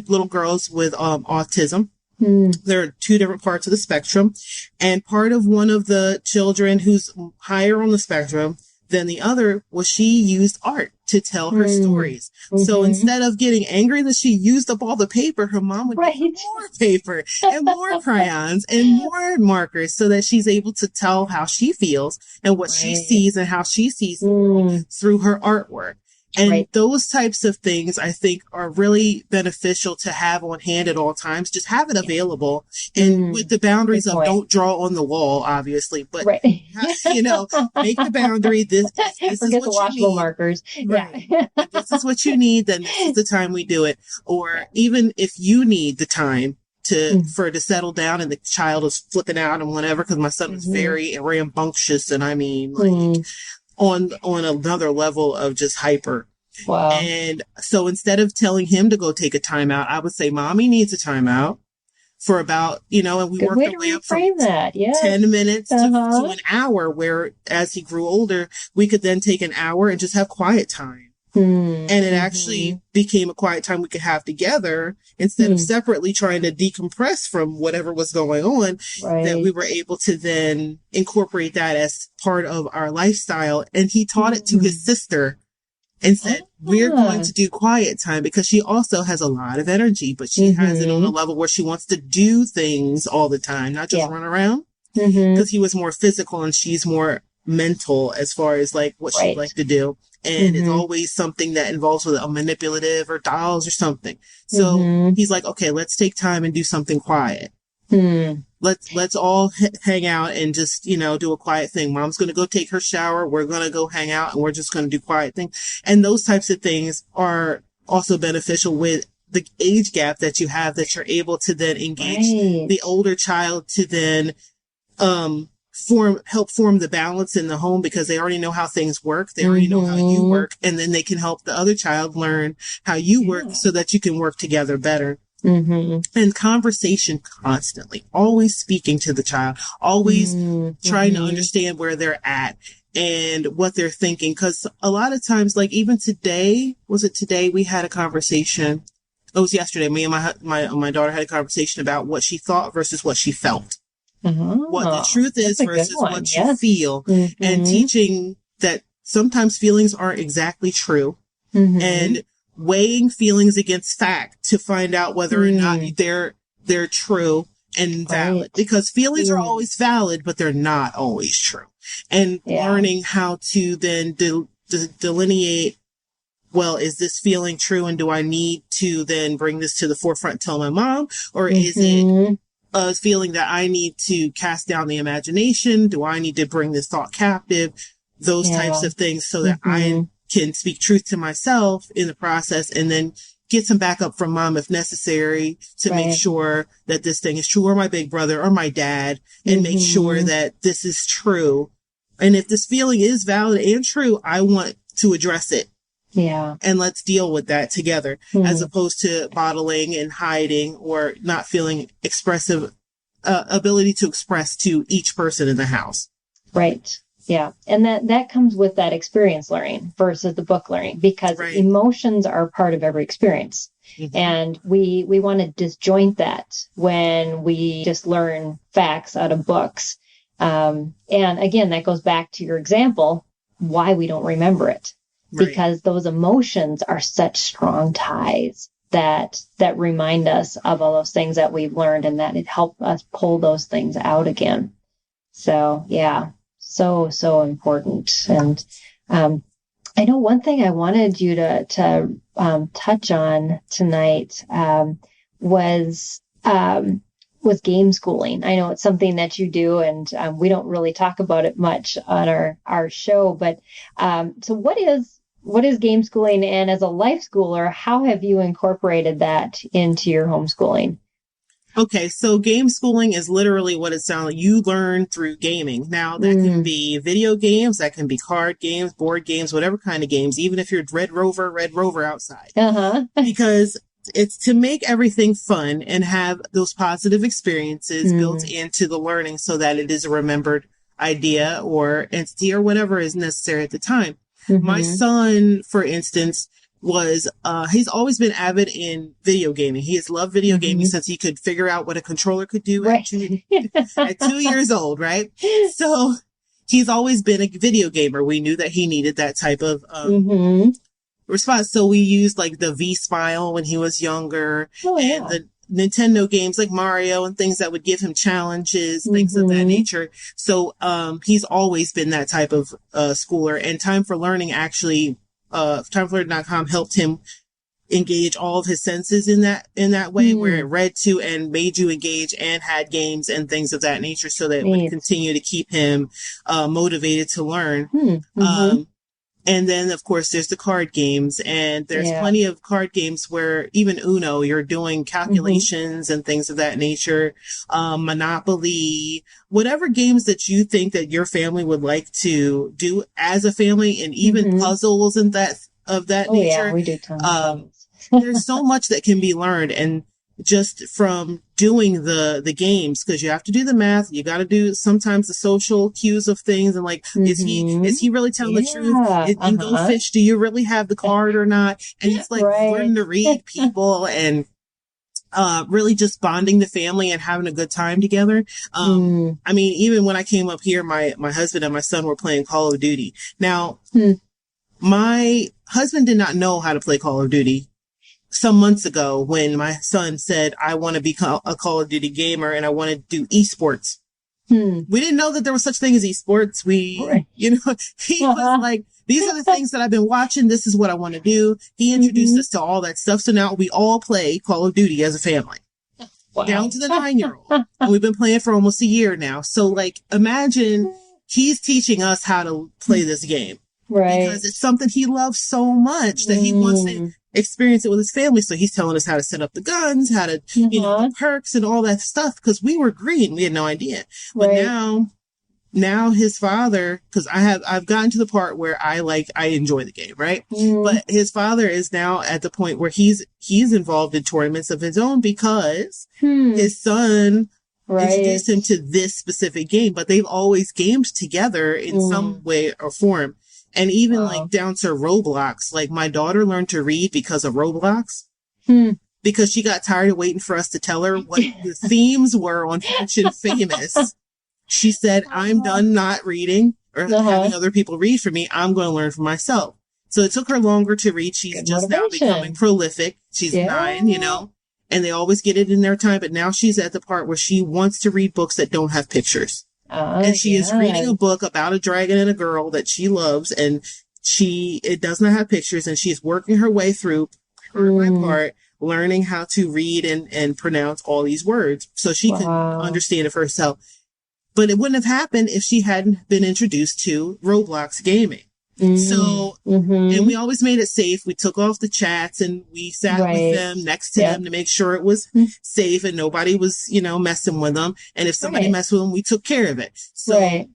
little girls with autism. There are 2 different parts of the spectrum, and part of one of the children who's higher on the spectrum than the other was she used art to tell her stories. So instead of getting angry that she used up all the paper, her mom would give her more paper and more crayons and more markers so that she's able to tell how she feels and what she sees and how she sees the world through her artwork. And those types of things, I think, are really beneficial to have on hand at all times. Just have it available, and with the boundaries of don't draw on the wall, obviously, but make the boundary. This is Forget what the washable markers. Right. If this is what you need, then this is the time we do it. Or even if you need the time to settle down and the child is flipping out and whatever, because my son is very rambunctious, and I mean on another level of just hyper. Wow. And so instead of telling him to go take a timeout, I would say, Mommy needs a timeout for about, and we worked our way up from 10 minutes to an hour, where as he grew older, we could then take an hour and just have quiet time. And it actually became a quiet time we could have together instead of separately trying to decompress from whatever was going on, that we were able to then incorporate that as part of our lifestyle. And he taught it to his sister and said, we're going to do quiet time, because she also has a lot of energy, but she has it on a level where she wants to do things all the time, not just run around, because he was more physical and she's more mental as far as what she'd like to do. And it's always something that involves with a manipulative or dolls or something. So he's like, okay, let's take time and do something quiet. Let's all hang out and just, do a quiet thing. Mom's going to go take her shower. We're going to go hang out and we're just going to do quiet things. And those types of things are also beneficial with the age gap that you have, that you're able to then engage the older child to then, help form the balance in the home, because they already know how things work. They already know how you work. And then they can help the other child learn how you work so that you can work together better. And conversation constantly, always speaking to the child, always trying to understand where they're at. and what they're thinking. Because a lot of times, like even today, was it today we had a conversation? It was yesterday. Me and my daughter had a conversation about what she thought versus what she felt. What the truth is versus what you feel. And teaching that sometimes feelings aren't exactly true. And weighing feelings against fact to find out whether or not they're true and valid. Because feelings are always valid, but they're not always true. And learning how to then delineate, well, is this feeling true, and do I need to then bring this to the forefront and tell my mom? Or is it a feeling that I need to cast down the imagination? Do I need to bring this thought captive? Those types of things, so that I can speak truth to myself in the process, and then get some backup from mom if necessary to make sure that this thing is true, or my big brother or my dad, and make sure that this is true. And if this feeling is valid and true, I want to address it. Yeah. And let's deal with that together, as opposed to bottling and hiding or not feeling expressive, ability to express to each person in the house. Right. Yeah. And that comes with that experience learning versus the book learning, because emotions are part of every experience. And we want to disjoint that when we just learn facts out of books. And again, that goes back to your example, why we don't remember it. Because those emotions are such strong ties that remind us of all those things that we've learned, and that it helped us pull those things out again. So yeah, so important. And I know one thing I wanted you to touch on tonight was game schooling. I know it's something that you do, and we don't really talk about it much on our show. But so what is game schooling? And as a life schooler, how have you incorporated that into your homeschooling? Okay, so game schooling is literally what it sounds like. You learn through gaming. Now, that can be video games, that can be card games, board games, whatever kind of games, even if you're Red Rover outside. Because it's to make everything fun and have those positive experiences built into the learning, so that it is a remembered idea or entity or whatever is necessary at the time. My son, for instance, he's always been avid in video gaming. He has loved video gaming since he could figure out what a controller could do at 2 years old, right? So he's always been a video gamer. We knew that he needed that type of response. So we used like the V-Smile when he was younger, and the Nintendo games like Mario and things that would give him challenges, things of that nature. So he's always been that type of schooler. And Time for Learning actually, timeforlearning.com helped him engage all of his senses in that way, where it read to and made you engage and had games and things of that nature, so that it would continue to keep him motivated to learn. And then, of course, there's the card games, and there's plenty of card games where even Uno, you're doing calculations and things of that nature. Monopoly, whatever games that you think that your family would like to do as a family, and even puzzles and that nature. Yeah, we do tons of There's so much that can be learned, and just from doing the games, because you have to do the math, you got to do sometimes the social cues of things, and like, is he really telling the truth? In Go Fish, do you really have the card or not? And it's like learning to read people and really just bonding the family and having a good time together. I mean, even when I came up here, my husband and my son were playing Call of Duty. Now, my husband did not know how to play Call of Duty some months ago, when my son said, I want to become a Call of Duty gamer and I want to do esports. We didn't know that there was such thing as esports. He was like, these are the things that I've been watching. This is what I want to do. He introduced us to all that stuff. So now we all play Call of Duty as a family, down to the 9-year-old. And we've been playing for almost a year now. So like, imagine he's teaching us how to play this game. Because it's something he loves so much that he wants to experience it with his family. So he's telling us how to set up the guns, how to, the perks and all that stuff. Because we were green. We had no idea. But now his father, because I've gotten to the part where I enjoy the game, right? But his father is now at the point where he's involved in tournaments of his own, because his son introduced him to this specific game, but they've always gamed together in some way or form. And even like down to Roblox, like my daughter learned to read because of Roblox, because she got tired of waiting for us to tell her what the themes were on Fortune Famous. She said, I'm done not reading or having other people read for me. I'm going to learn for myself. So it took her longer to read. She's just now becoming prolific. She's 9, you know, and they always get it in their time. But now she's at the part where she wants to read books that don't have pictures. And she is reading a book about a dragon and a girl that she loves. And it does not have pictures. And she's working her way through part by part, learning how to read and pronounce all these words so she can understand it for herself. But it wouldn't have happened if she hadn't been introduced to Roblox gaming. So, and we always made it safe. We took off the chats and we sat with them next to them to make sure it was safe and nobody was, you know, messing with them. And if somebody messed with them, we took care of it. So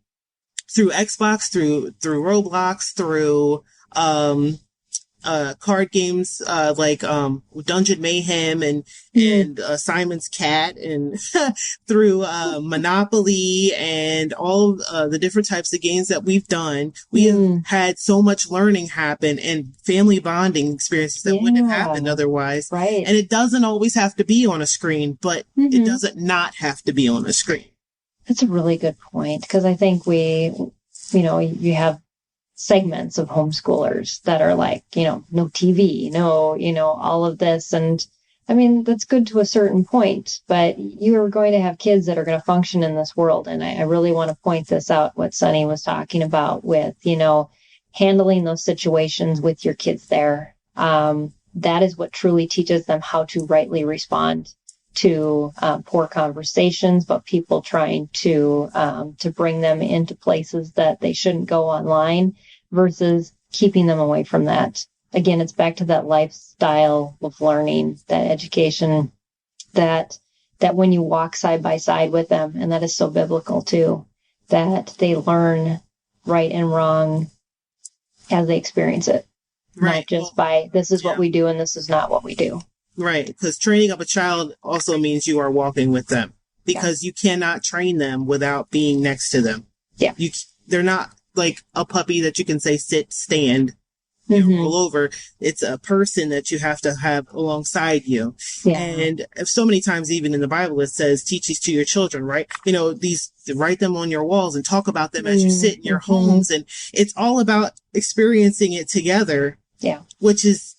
through Xbox, through Roblox, through, card games, like, Dungeon Mayhem and Simon's Cat and through, Monopoly and all, the different types of games that we've done. We have had so much learning happen and family bonding experiences that wouldn't have happened otherwise. And it doesn't always have to be on a screen, but it doesn't not have to be on a screen. That's a really good point. Because I think you have segments of homeschoolers that are like, you know, no TV, no, you know, all of this. And I mean, that's good to a certain point, but you are going to have kids that are going to function in this world. And I really want to point this out, what Suni was talking about with, you know, handling those situations with your kids there. That is what truly teaches them how to rightly respond to poor conversations, but people trying to bring them into places that they shouldn't go online versus keeping them away from that. Again, it's back to that lifestyle of learning, that education, that when you walk side by side with them, and that is so biblical too, that they learn right and wrong as they experience it. Not just by, this is what we do and this is not what we do. Right, because training up a child also means you are walking with them, because you cannot train them without being next to them. They're not like a puppy that you can say sit, stand, roll over. It's a person that you have to have alongside you. And so many times, even in the Bible, it says, teach these to your children, right? You know, write them on your walls and talk about them as you sit in your homes. And it's all about experiencing it together, which is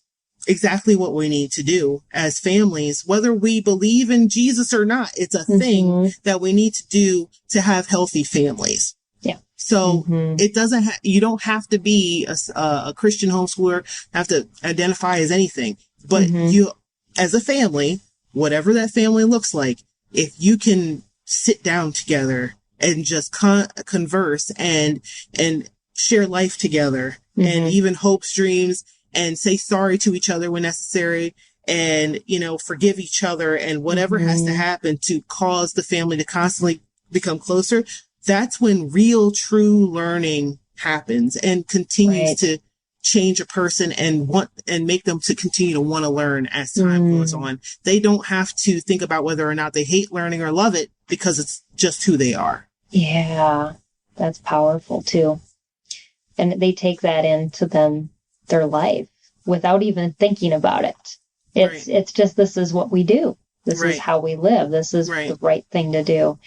exactly what we need to do as families, whether we believe in Jesus or not. It's a thing that we need to do to have healthy families. So it doesn't, you don't have to be a Christian homeschooler, have to identify as anything, but you, as a family, whatever that family looks like, if you can sit down together and just converse and share life together and even hopes, dreams, and say sorry to each other when necessary, and, you know, forgive each other, and whatever has to happen to cause the family to constantly become closer. That's when real, true learning happens and continues to change a person and make them to continue to want to learn as time goes on. They don't have to think about whether or not they hate learning or love it, because it's just who they are. Yeah, that's powerful too. And they take that into their life without even thinking about it. It's just, this is what we do. This is how we live. This is the right thing to do.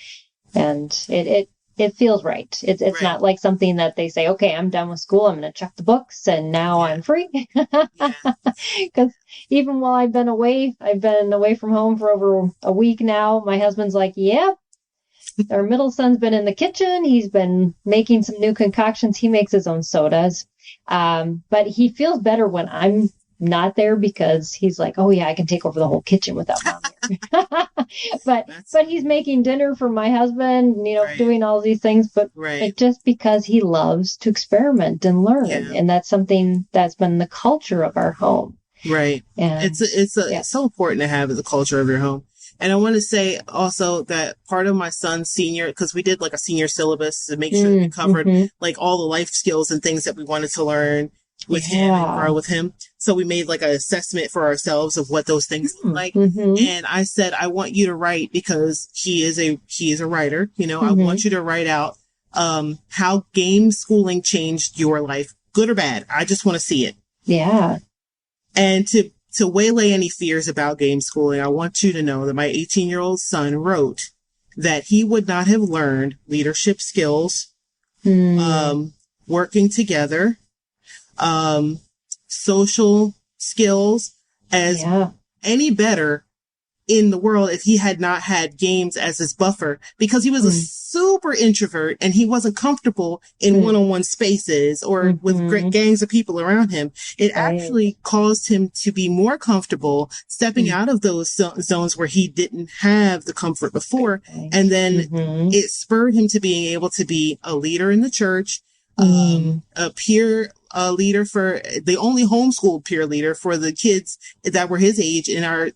And it feels right. It's not like something that they say, okay, I'm done with school, I'm going to check the books and now I'm free. Because even while I've been away from home for over a week now, my husband's like, our middle son's been in the kitchen. He's been making some new concoctions. He makes his own sodas. But he feels better when I'm not there, because he's like, oh yeah, I can take over the whole kitchen without mom here. but he's making dinner for my husband, you know, doing all these things, but just because he loves to experiment and learn. And that's something that's been the culture of our home. And it's so important to have the culture of your home. And I want to say also that part of my son's senior, because we did like a senior syllabus to make sure we covered like all the life skills and things that we wanted to learn. with him and grow with him. So we made like an assessment for ourselves of what those things look like. And I said, I want you to write, because he is a writer, you know, I want you to write out, how game schooling changed your life, good or bad. I just want to see it. Yeah. And to waylay any fears about game schooling, I want you to know that my 18-year-old son wrote that he would not have learned leadership skills, working together, social skills as any better in the world if he had not had games as his buffer, because he was a super introvert and he wasn't comfortable in one-on-one spaces or with great gangs of people around him. It actually caused him to be more comfortable stepping out of those zones where he didn't have the comfort before. And then it spurred him to being able to be a leader in the church, a peer leader for the only homeschool peer leader for the kids that were his age in our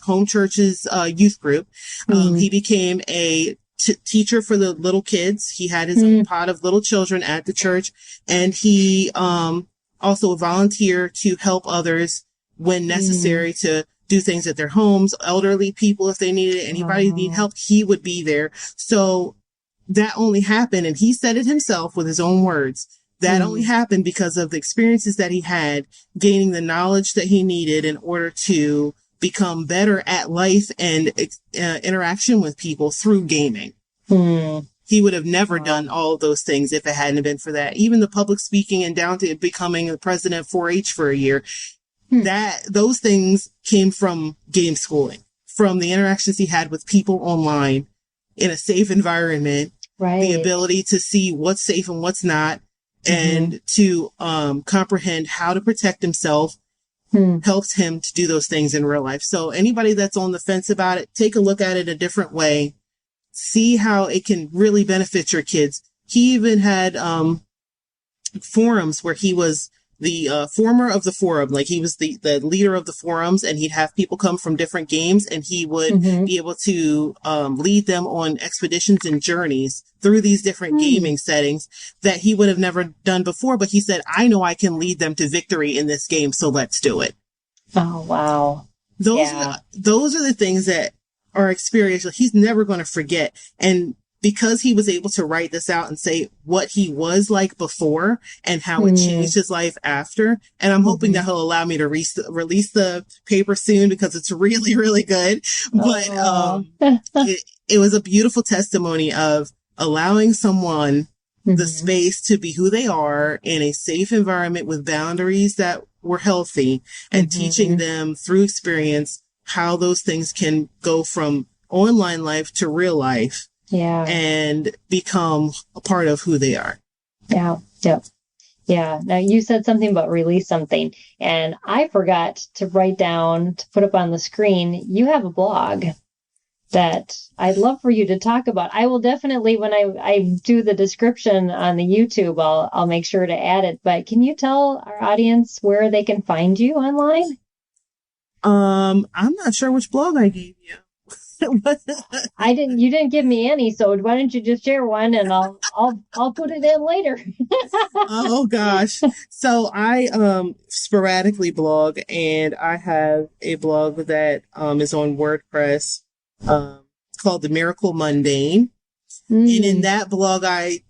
home church's youth group. He became a teacher for the little kids. He had his own pod of little children at the church, and he also volunteered to help others when necessary to do things at their homes, elderly people if they needed it, anybody need help, he would be there. So that only happened, and he said it himself with his own words, that only happened because of the experiences that he had, gaining the knowledge that he needed in order to become better at life and interaction with people through gaming. He would have never done all of those things if it hadn't been for that. Even the public speaking and down to becoming the president of 4-H for a year, those things came from game schooling, from the interactions he had with people online in a safe environment, the ability to see what's safe and what's not, and to comprehend how to protect himself, helps him to do those things in real life. So anybody that's on the fence about it, take a look at it a different way. See how it can really benefit your kids. He even had forums where he was the former of the forum, like he was the leader of the forums, and he'd have people come from different games, and he would be able to lead them on expeditions and journeys through these different gaming settings that he would have never done before. But he said, I know I can lead them to victory in this game, so let's do it. Oh, wow. Those are the things that are experiential. He's never going to forget. And because he was able to write this out and say what he was like before and how it changed his life after. And I'm hoping that he'll allow me to release the paper soon, because it's really, really good. But it was a beautiful testimony of allowing someone the space to be who they are in a safe environment with boundaries that were healthy, and teaching them through experience how those things can go from online life to real life. And become a part of who they are. Yeah. Now, you said something about release something, and I forgot to write down to put up on the screen. You have a blog that I'd love for you to talk about. I will definitely, when I do the description on the YouTube, I'll make sure to add it. But can you tell our audience where they can find you online? I'm not sure which blog I gave you. You didn't give me any, so why don't you just share one, and I'll put it in later. Oh gosh. So I sporadically blog, and I have a blog that is on WordPress called The Miracle Mundane. And in that blog I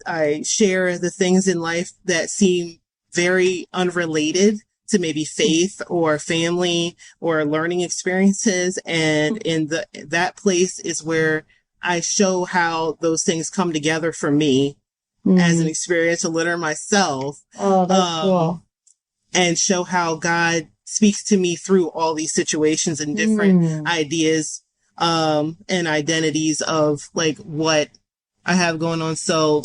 share the things in life that seem very unrelated to maybe faith or family or learning experiences. And in that place is where I show how those things come together for me as an experiential learner myself. Oh, that's cool. And show how God speaks to me through all these situations and different ideas, and identities of like what I have going on. So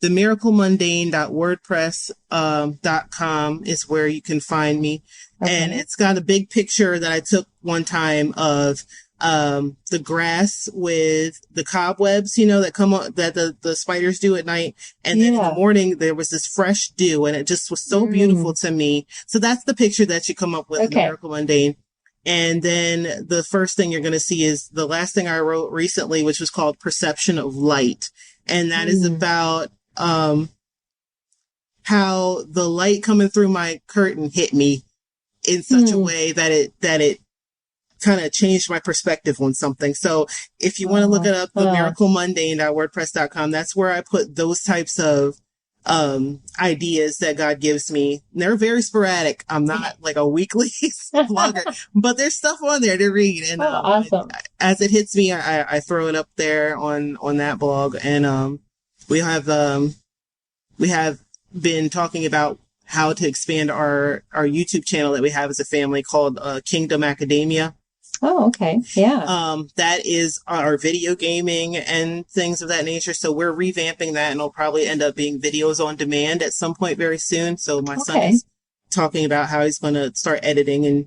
themiraclemundane.wordpress.com is where you can find me. And it's got a big picture that I took one time of the grass with the cobwebs, that come on, that the spiders do at night. And then in the morning, there was this fresh dew, and it just was so beautiful to me. So that's the picture that you come up with in The Miracle Mundane. And then the first thing you're going to see is the last thing I wrote recently, which was called Perception of Light. And that is about how the light coming through my curtain hit me in such a way that it kind of changed my perspective on something. So if you want to look it up, themiraclemundane.wordpress.com, that's where I put those types of ideas that God gives me. And they're very sporadic. I'm not like a weekly blogger, but there's stuff on there to read. And awesome. As it hits me, I throw it up there on that blog. And we have been talking about how to expand our YouTube channel that we have as a family called Kingdom Academia. Oh, okay. Yeah. That is our video gaming and things of that nature. So we're revamping that, and it'll probably end up being videos on demand at some point very soon. So my son is talking about how he's going to start editing and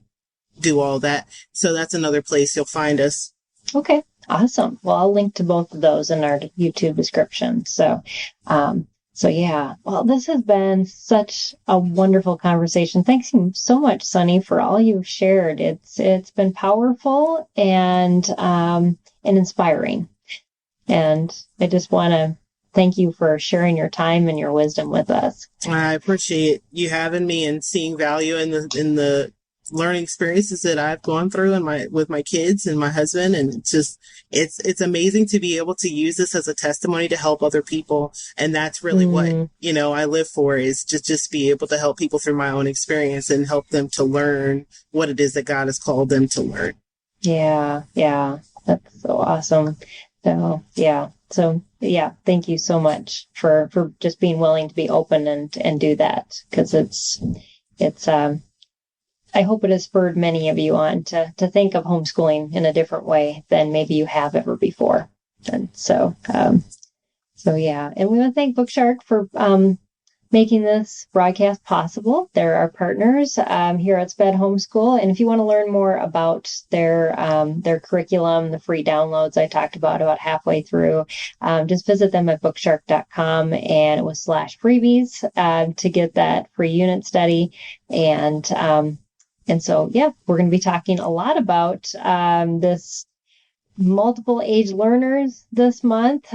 do all that. So that's another place you'll find us. Okay. Awesome. Well, I'll link to both of those in our YouTube description. So yeah, well, this has been such a wonderful conversation. Thanks so much, Suni, for all you've shared. It's been powerful and inspiring. And I just want to thank you for sharing your time and your wisdom with us. I appreciate you having me and seeing value in the learning experiences that I've gone through with my kids and my husband. And it's amazing to be able to use this as a testimony to help other people. And that's really what, I live for, is just be able to help people through my own experience and help them to learn what it is that God has called them to learn. Yeah. That's so awesome. So thank you so much for just being willing to be open and do that. 'Cause it's I hope it has spurred many of you on to think of homeschooling in a different way than maybe you have ever before. And so yeah. And we want to thank Bookshark for making this broadcast possible. They're our partners here at SPED Homeschool. And if you want to learn more about their curriculum, the free downloads I talked about halfway through, just visit them at bookshark.com, and it was /freebies to get that free unit study. And so, yeah, we're going to be talking a lot about this multiple age learners this month.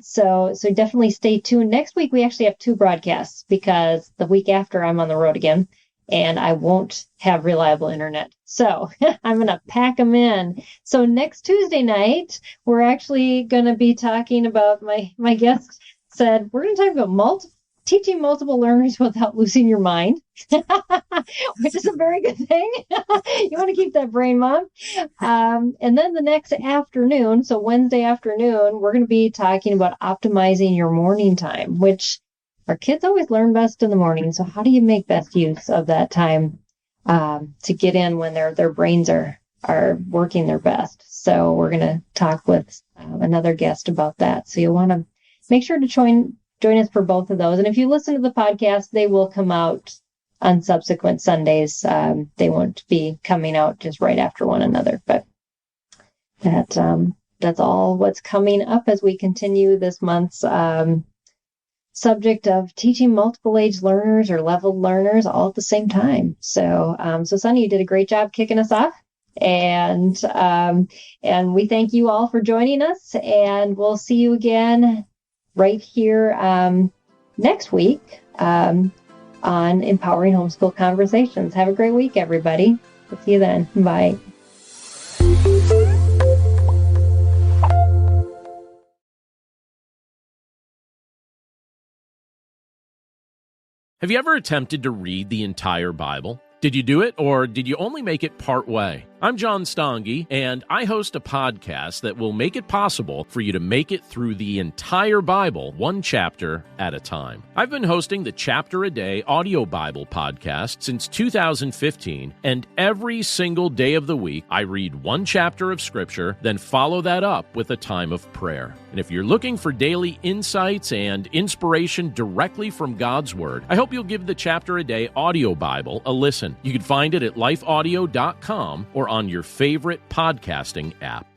So definitely stay tuned. Next week, we actually have 2 broadcasts, because the week after I'm on the road again and I won't have reliable internet. So I'm going to pack them in. So next Tuesday night, we're actually going to be talking about, my guest said, we're going to talk about teaching multiple learners without losing your mind, which is a very good thing. You want to keep that brain, Mom. And then the next afternoon, so Wednesday afternoon, we're going to be talking about optimizing your morning time, which our kids always learn best in the morning. So how do you make best use of that time to get in when their brains are working their best? So we're going to talk with another guest about that. So you'll want to make sure to join us for both of those. And if you listen to the podcast, they will come out on subsequent Sundays. They won't be coming out just right after one another. But that's all what's coming up as we continue this month's subject of teaching multiple age learners or leveled learners all at the same time. So Suni, you did a great job kicking us off. And we thank you all for joining us. And we'll see you again right here next week on Empowering Homeschool Conversations. Have a great week, everybody. We'll see you then. Bye. Have you ever attempted to read the entire Bible? Did you do it, or did you only make it part way? I'm John Stange, and I host a podcast that will make it possible for you to make it through the entire Bible, one chapter at a time. I've been hosting the Chapter a Day audio Bible podcast since 2015, and every single day of the week, I read one chapter of Scripture, then follow that up with a time of prayer. And if you're looking for daily insights and inspiration directly from God's Word, I hope you'll give the Chapter a Day audio Bible a listen. You can find it at lifeaudio.com or on your favorite podcasting app.